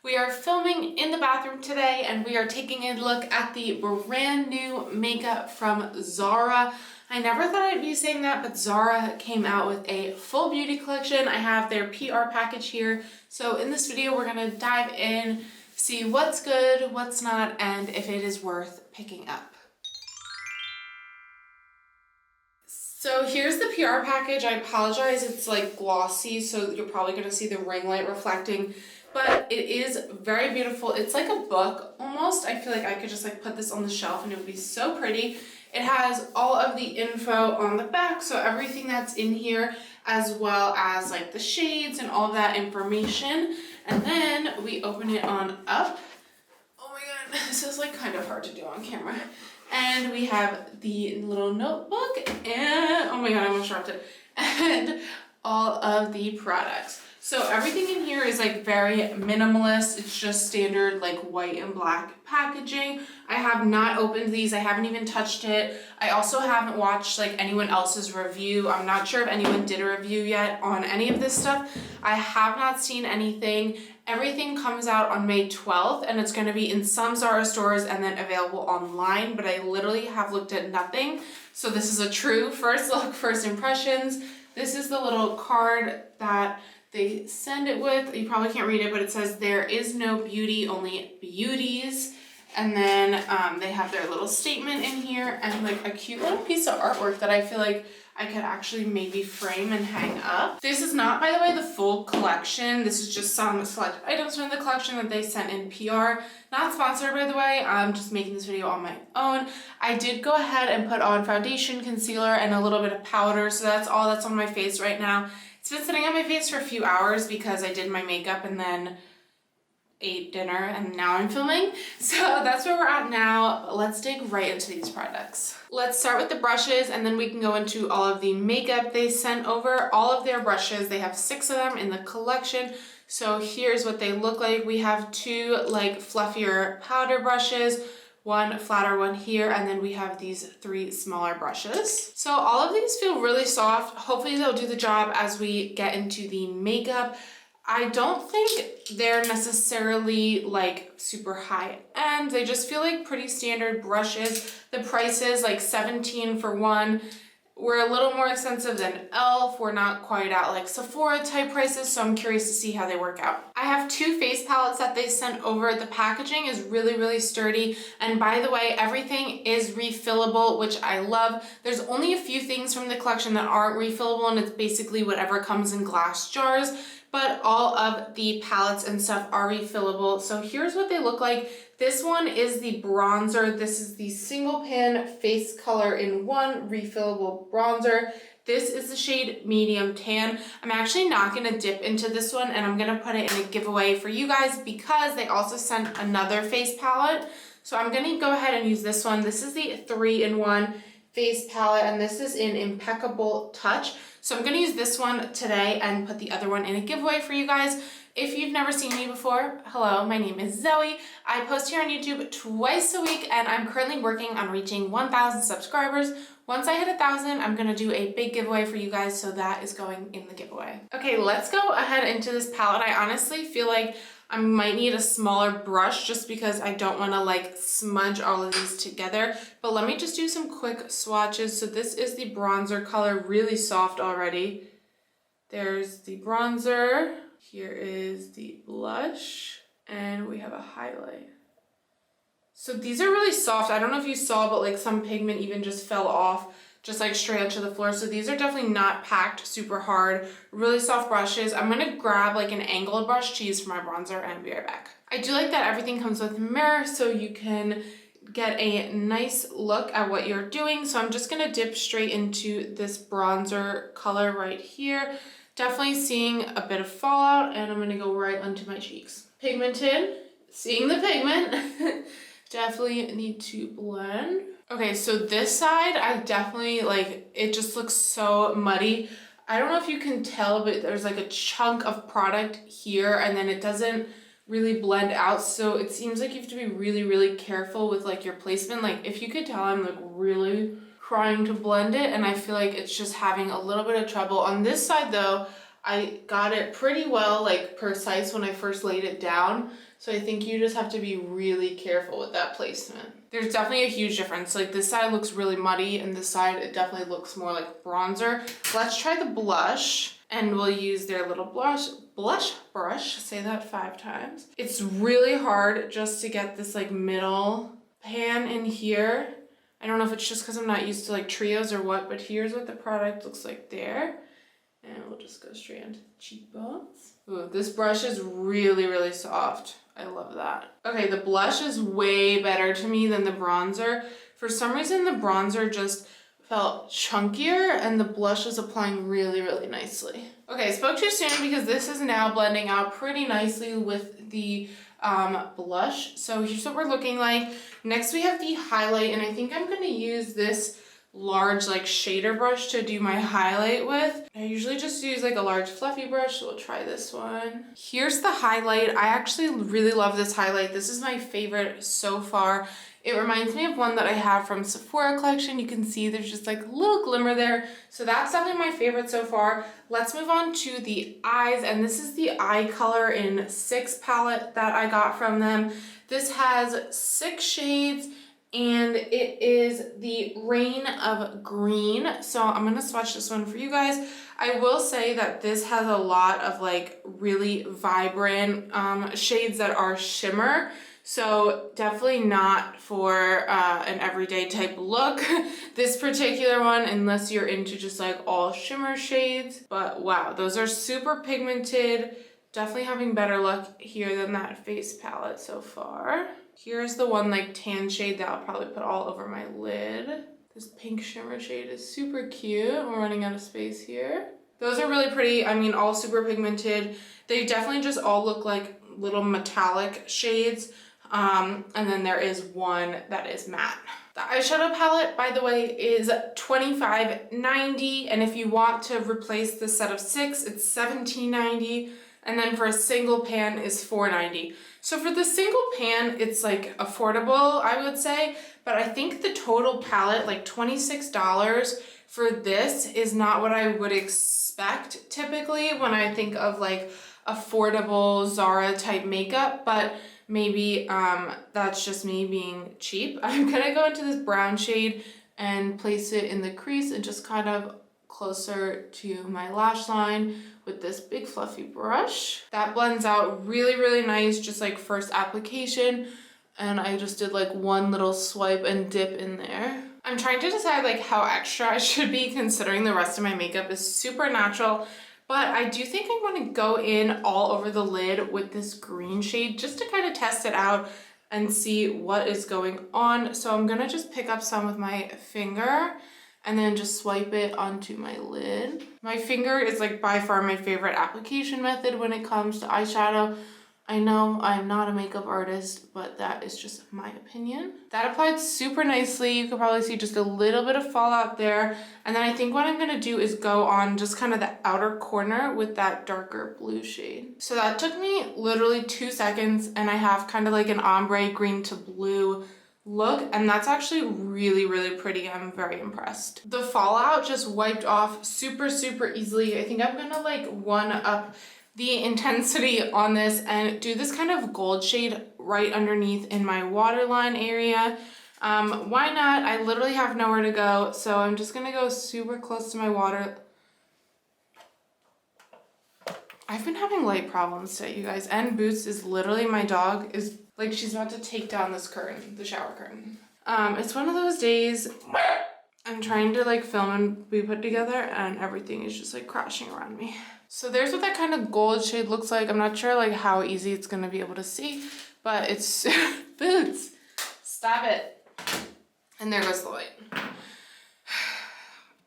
We are filming in the bathroom today and we are taking a look at the brand new makeup from Zara. I never thought I'd be saying that, but Zara came out with a full beauty collection. I have their PR package here. So in this video, we're gonna dive in, see what's good, what's not, and if it is worth picking up. So here's the PR package. I apologize, it's like glossy, so you're probably gonna see the ring light reflecting, but it is very beautiful. It's like a book almost. I feel like I could just like put this on the shelf and it would be so pretty. It has all of the info on the back, so everything that's in here, as well as like the shades and all of that information. And then we open it on up. Oh my god, this is like kind of hard to do on camera. And we have the little notebook and, oh my god, I almost dropped it, and all of the products. So everything in here is like very minimalist. It's just standard like white and black packaging. I have not opened these. I haven't even touched it. I also haven't watched like anyone else's review. I'm not sure if anyone did a review yet on any of this stuff. I have not seen anything. Everything comes out on May 12th and it's going to be in some Zara stores and then available online, but I literally have looked at nothing. So this is a true first look, first impressions. This is the little card that they send it with. You probably can't read it, but it says there is no beauty, only beauties. And then they have their little statement in here and like a cute little piece of artwork that I feel like I could actually maybe frame and hang up. This is not, by the way, the full collection. This is just some select items from the collection that they sent in PR. Not sponsored, by the way. I'm just making this video on my own. I did go ahead and put on foundation, concealer, and a little bit of powder. So that's all that's on my face right now. It's been sitting on my face for a few hours because I did my makeup and then ate dinner and now I'm filming. So that's where we're at now. But let's dig right into these products. Let's start with the brushes and then we can go into all of the makeup they sent over. All of their brushes, they have 6 of them in the collection. So here's what they look like. We have 2 like fluffier powder brushes, 1 flatter one here, and then we have these 3 smaller brushes. So all of these feel really soft. Hopefully they'll do the job as we get into the makeup. I don't think they're necessarily like super high end. They just feel like pretty standard brushes. The prices like $17 for one. We're a little more expensive than e.l.f. We're not quite at like Sephora type prices, so I'm curious to see how they work out. I have 2 face palettes that they sent over. The packaging is really, really sturdy. And by the way, everything is refillable, which I love. There's only a few things from the collection that aren't refillable, and it's basically whatever comes in glass jars. But all of the palettes and stuff are refillable. So here's what they look like. This one is the bronzer. This is the single pan face color in one refillable bronzer. This is the shade medium tan. I'm actually not gonna dip into this one and I'm gonna put it in a giveaway for you guys because they also sent another face palette. So I'm gonna go ahead and use this one. This is the 3-in-1 face palette and this is in Impeccable Touch. So I'm gonna use this one today and put the other one in a giveaway for you guys. If you've never seen me before, hello, my name is Zoe. I post here on YouTube twice a week and I'm currently working on reaching 1,000 subscribers. Once I hit 1,000, I'm gonna do a big giveaway for you guys, so that is going in the giveaway. Okay, let's go ahead into this palette. I honestly feel like I might need a smaller brush just because I don't wanna like smudge all of these together. But let me just do some quick swatches. So this is the bronzer color, really soft already. There's the bronzer. Here is the blush. And we have a highlight. So these are really soft. I don't know if you saw, but like some pigment even just fell off, just like straight onto the floor. So these are definitely not packed super hard, really soft brushes. I'm gonna grab like an angled brush to use for my bronzer and be right back. I do like that everything comes with a mirror so you can get a nice look at what you're doing. So I'm just gonna dip straight into this bronzer color right here. Definitely seeing a bit of fallout and I'm gonna go right onto my cheeks. Pigmented, seeing the pigment. Definitely need to blend. Okay, so this side, I definitely like, it just looks so muddy. I don't know if you can tell, but there's like a chunk of product here and then it doesn't really blend out. So it seems like you have to be really, really careful with like your placement. Like if you could tell, I'm like really trying to blend it and I feel like it's just having a little bit of trouble. On this side though, I got it pretty well, like precise when I first laid it down. So I think you just have to be really careful with that placement. There's definitely a huge difference. Like this side looks really muddy and this side it definitely looks more like bronzer. Let's try the blush and we'll use their little blush brush. Say that 5 times. It's really hard just to get this like middle pan in here. I don't know if it's just because I'm not used to like trios or what, but here's what the product looks like there. And we'll just go straight into the cheekbones. Ooh, this brush is really, really soft. I love that. Okay, the blush is way better to me than the bronzer. For some reason, the bronzer just felt chunkier and the blush is applying really, really nicely. Okay, I spoke too soon because this is now blending out pretty nicely with the blush. So here's what we're looking like. Next we have the highlight, and I think I'm gonna use this large like shader brush to do my highlight with. I usually just use like a large fluffy brush, so we'll try this one. Here's the highlight. I actually really love this highlight. This is my favorite so far. It reminds me of one that I have from Sephora collection. You can see there's just like a little glimmer there. So that's definitely my favorite so far. Let's move on to the eyes, and this is the eye color in 6 palette that I got from them. This has 6 shades and it is the Rain of Green. So I'm gonna swatch this one for you guys. I will say that this has a lot of like really vibrant shades that are shimmer. So definitely not for an everyday type look. This particular one, unless you're into just like all shimmer shades. But wow, those are super pigmented. Definitely having better luck here than that face palette so far. Here's the one like tan shade that I'll probably put all over my lid. This pink shimmer shade is super cute. We're running out of space here. Those are really pretty. I mean, all super pigmented. They definitely just all look like little metallic shades. And then there is one that is matte. The eyeshadow palette, by the way, is $25.90. And if you want to replace the set of 6, it's $17.90. And then for a single pan is $4.90. So for the single pan, it's like affordable, I would say, but I think the total palette, like $26 for this, is not what I would expect typically when I think of like affordable Zara type makeup, but maybe that's just me being cheap. I'm gonna go into this brown shade and place it in the crease and just kind of closer to my lash line with this big fluffy brush. That blends out really, really nice, just like first application. And I just did like one little swipe and dip in there. I'm trying to decide like how extra I should be considering the rest of my makeup is super natural, but I do think I'm gonna go in all over the lid with this green shade just to kind of test it out and see what is going on. So I'm gonna just pick up some with my finger and then just swipe it onto my lid. My finger is like by far my favorite application method when it comes to eyeshadow. I know I'm not a makeup artist, but that is just my opinion. That applied super nicely. You could probably see just a little bit of fallout there. And then I think what I'm gonna do is go on just kind of the outer corner with that darker blue shade. So that took me literally 2 seconds, and I have kind of like an ombre green to blue look, and that's actually really, really pretty. I'm very impressed. The fallout just wiped off super, super easily. I think I'm gonna like one up the intensity on this and do this kind of gold shade right underneath in my waterline area. Why not? I literally have nowhere to go, so I'm just gonna go super close to my water. I've been having light problems today, you guys, and Boots is literally, my dog is like, she's about to take down this curtain, the shower curtain. It's one of those days I'm trying to like film and be put together and everything is just like crashing around me. So there's what that kind of gold shade looks like. I'm not sure like how easy it's gonna be able to see, but it's Boots, stop it. And there goes the light.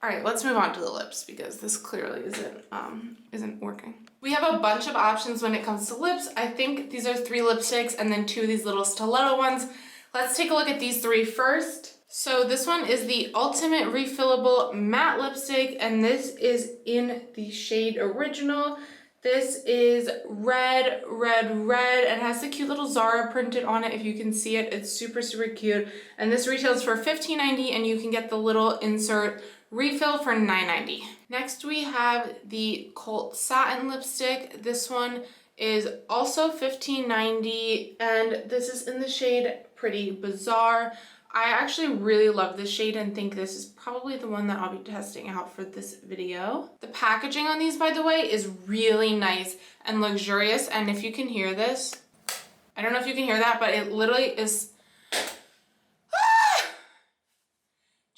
All right, let's move on to the lips because this clearly isn't working. We have a bunch of options when it comes to lips. I think these are 3 lipsticks and then 2 of these little stiletto ones. Let's take a look at these 3 first. So this one is the Ultimate Refillable Matte Lipstick, and this is in the shade Original. This is red, red, red, and has the cute little Zara printed on it. If you can see it, it's super, super cute. And this retails for $15.90, and you can get the little insert refill for $9.90. Next we have the Cult Satin Lipstick. This one is also $15.90, and this is in the shade Pretty Bizarre. I actually really love this shade and think this is probably the one that I'll be testing out for this video. The packaging on these, by the way, is really nice and luxurious, and if you can hear this, I don't know if you can hear that, but it literally is... Do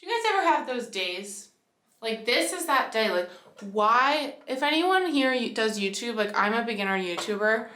you guys ever have those days? Like, this is that day. Like, why, if anyone here does YouTube, like, I'm a beginner YouTuber,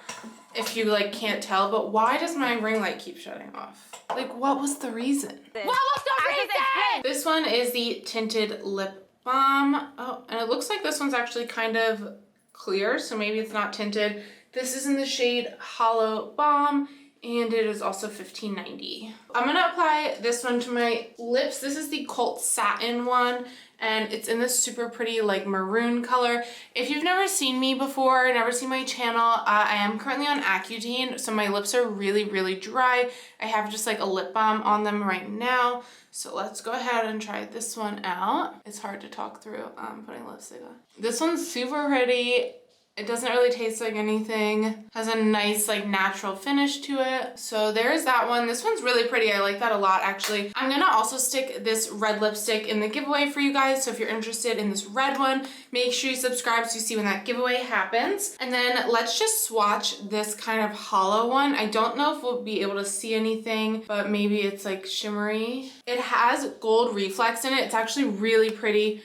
if you like can't tell, but why does my ring light keep shutting off? Like, what was the reason? What was the reason? This one is the tinted lip balm. Oh, and it looks like this one's actually kind of clear, so maybe it's not tinted. This is in the shade Hollow Balm, and it is also $15.90. I'm gonna apply this one to my lips. This is the Cult Satin one, and it's in this super pretty like maroon color. If you've never seen me before, never seen my channel, I am currently on Accutane, so my lips are really, really dry. I have just like a lip balm on them right now. So let's go ahead and try this one out. It's hard to talk through putting lipstick on. This one's super pretty. It doesn't really taste like anything. Has a nice like natural finish to it. So there's that one. This one's really pretty. I like that a lot actually. I'm gonna also stick this red lipstick in the giveaway for you guys. So if you're interested in this red one, make sure you subscribe so you see when that giveaway happens. And then let's just swatch this kind of hollow one. I don't know if we'll be able to see anything, but maybe it's like shimmery. It has gold reflex in it. It's actually really pretty.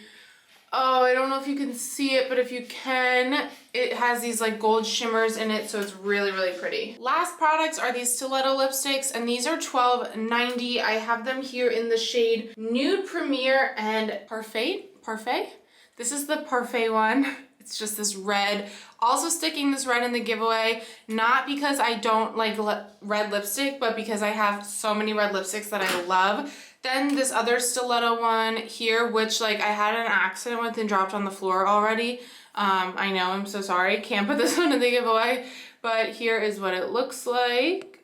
Oh, I don't know if you can see it, but if you can, it has these like gold shimmers in it, so it's really, really pretty. Last products are these stiletto lipsticks, and these are $12.90. I have them here in the shade Nude Premier and Parfait. Parfait? This is the Parfait one. It's just this red. Also sticking this red in the giveaway, not because I don't like red lipstick, but because I have so many red lipsticks that I love. Then this other stiletto one here, which like I had an accident with and dropped on the floor already. I know, I'm so sorry. Can't put this one in the giveaway, but here is what it looks like.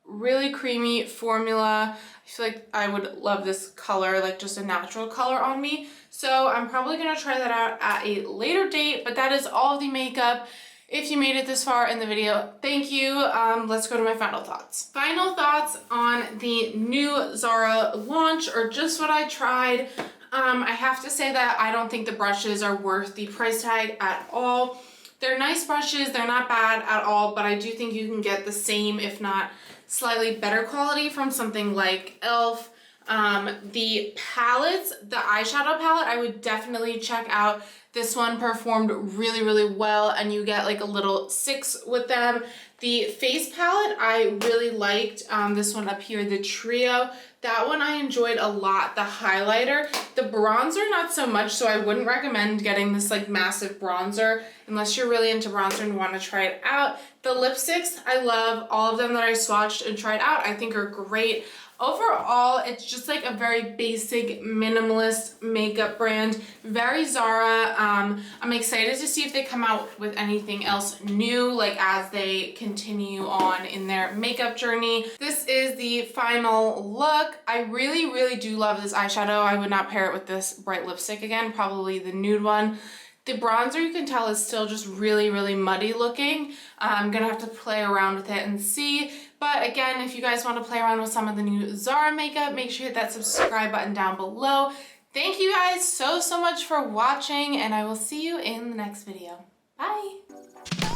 Really creamy formula. I feel like I would love this color, like just a natural color on me. So I'm probably gonna try that out at a later date, but that is all the makeup. If you made it this far in the video, thank you. Let's go to my final thoughts. Final thoughts on the new Zara launch, or just what I tried. I have to say that I don't think the brushes are worth the price tag at all. They're nice brushes, they're not bad at all, but I do think you can get the same, if not slightly better quality from something like e.l.f. The palettes, the eyeshadow palette, I would definitely check out. This one performed really, really well, and you get like a little 6 with them. The face palette, I really liked this one up here, the Trio. That one I enjoyed a lot. The highlighter, the bronzer, not so much, so I wouldn't recommend getting this like massive bronzer unless you're really into bronzer and want to try it out. The lipsticks, I love all of them that I swatched and tried out. I think are great. Overall, it's just like a very basic minimalist makeup brand, very Zara. I'm excited to see if they come out with anything else new, like as they continue on in their makeup journey. This is the final look. I really, really do love this eyeshadow. I would not pair it with this bright lipstick again, probably the nude one. The bronzer, you can tell, is still just really, really muddy looking. I'm gonna have to play around with it and see. But again, if you guys want to play around with some of the new Zara makeup, make sure you hit that subscribe button down below. Thank you guys so much for watching, and I will see you in the next video. Bye!